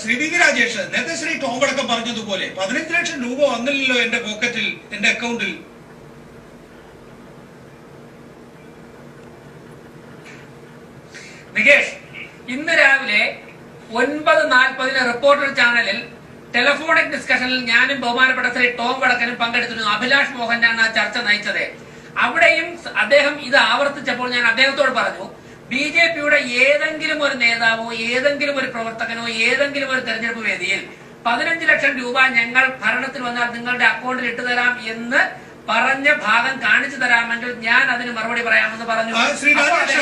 Shri V Rajesh, നേരത്തെ Shri Tom പറഞ്ഞതുപോലെ 15 ലക്ഷം രൂപ വന്നില്ലല്ലോ എന്റെ പോക്കറ്റിൽ, എന്റെ അക്കൗണ്ടിൽ. നികേഷ്, ഇന്ന് രാവിലെ 9:40 റിപ്പോർട്ടർ ചാനലിൽ ടെലിഫോണിക് ഡിസ്കഷനിൽ ഞാനും ബഹുമാനപ്പെട്ട ശ്രീ ടോം വടക്കനും പങ്കെടുത്തിരുന്നു. അഭിലാഷ് മോഹനാണ് ആ ചർച്ച നയിച്ചത്. അവിടെയും അദ്ദേഹം ഇത് ആവർത്തിച്ചപ്പോൾ ഞാൻ അദ്ദേഹത്തോട് പറഞ്ഞു, ബിജെപിയുടെ ഏതെങ്കിലും ഒരു നേതാവോ ഏതെങ്കിലും ഒരു പ്രവർത്തകനോ ഏതെങ്കിലും ഒരു തെരഞ്ഞെടുപ്പ് വേദിയിൽ 15 ലക്ഷം രൂപ ഞങ്ങൾ ഭരണത്തിൽ വന്നാൽ നിങ്ങളുടെ അക്കൗണ്ടിൽ ഇട്ടുതരാം എന്ന് പറഞ്ഞ ഭാഗം കാണിച്ചു തരാമെങ്കിൽ ഞാൻ അതിന് മറുപടി പറയാമെന്ന് പറഞ്ഞു. ശ്രീ രാജേഷ്,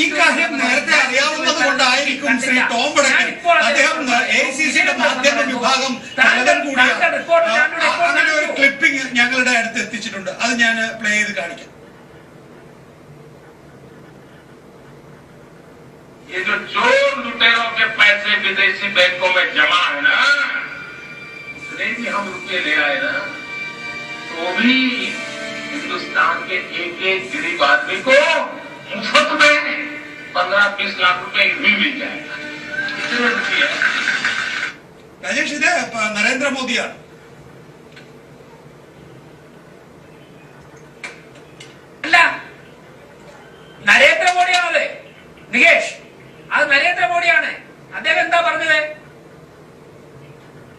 ഈ കാര്യം നേരത്തെ അറിയാവുന്നത് കൊണ്ടായിരിക്കും ശ്രീ ടോം വടക്കൻ അദ്ദേഹം എഐസിസിയുടെ മാധ്യമ വിഭാഗം തലവൻ കൂടിയാണ് അങ്ങനെ ഒരു ക്ലിപ്പിംഗ് ഞങ്ങളുടെ അടുത്ത് എത്തിച്ചിട്ടുണ്ട്. അത് ഞാൻ പ്ലേ ചെയ്ത് കാണിക്കാം. ये जो चोर लुटेरों के पैसे विदेशी बैंकों में जमा है ना, उसने भी हम रुपये ले आए ना, तो भी हिंदुस्तान के एक गरीब आदमी को मुफ्त में 15-20 लाख रुपए भी मिल जाएगा. इतने रुपये. രാജേഷ്, ഇത് നരേന്ദ്രമോദിയാണ്. അല്ല, നരേന്ദ്രമോദിയാണത്. നികേഷ്, അത് നരേന്ദ്രമോദിയാണ്. അദ്ദേഹം എന്താ പറഞ്ഞത്?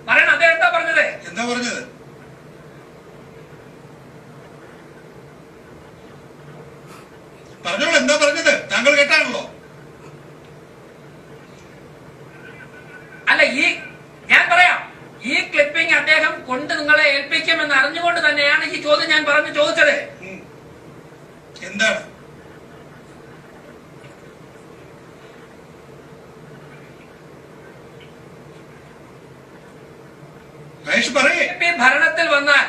പറയണം, അദ്ദേഹം എന്താ പറഞ്ഞത്? എന്താ പറഞ്ഞത്? പറഞ്ഞോളൂ, എന്താ പറഞ്ഞത്? താങ്കൾ കേട്ടാണല്ലോ. അല്ല, ഞാൻ പറയാം, ഈ ക്ലിപ്പിംഗ് അദ്ദേഹം കൊണ്ട് നിങ്ങളെ ഏൽപ്പിക്കുമെന്ന് അറിഞ്ഞുകൊണ്ട് തന്നെയാണ് ഈ ചോദ്യം ഞാൻ ചോദിച്ചത്. എന്താണ്? ഭരണത്തിൽ വന്നാൽ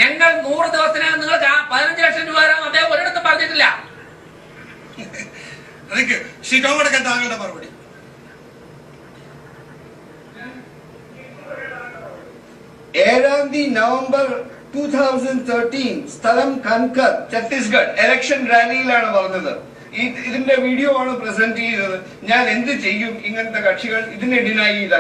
ഞങ്ങൾ 100 ദിവസത്തിനകം നിങ്ങൾക്ക് 15 ലക്ഷം രൂപ തരാം അദ്ദേഹം ഒരിടത്തും പറഞ്ഞിട്ടില്ല. ശ്രീ ടോം വടക്കൻ, താങ്കളുടെ മറുപടി. 7 നവംബർ 2013 സ്ഥലം കൻകർ, ഛത്തീസ്ഗഡ് ഇലക്ഷൻ റാലിയിലാണ് പറഞ്ഞത്. ഇതിന്റെ വീഡിയോ ആണ് പ്രസന്റ് ചെയ്തത്. ഞാൻ എന്ത് ചെയ്യും, ഇങ്ങനത്തെ കക്ഷികൾ ഇതിനെ ഡിനൈ ചെയ്താൽ?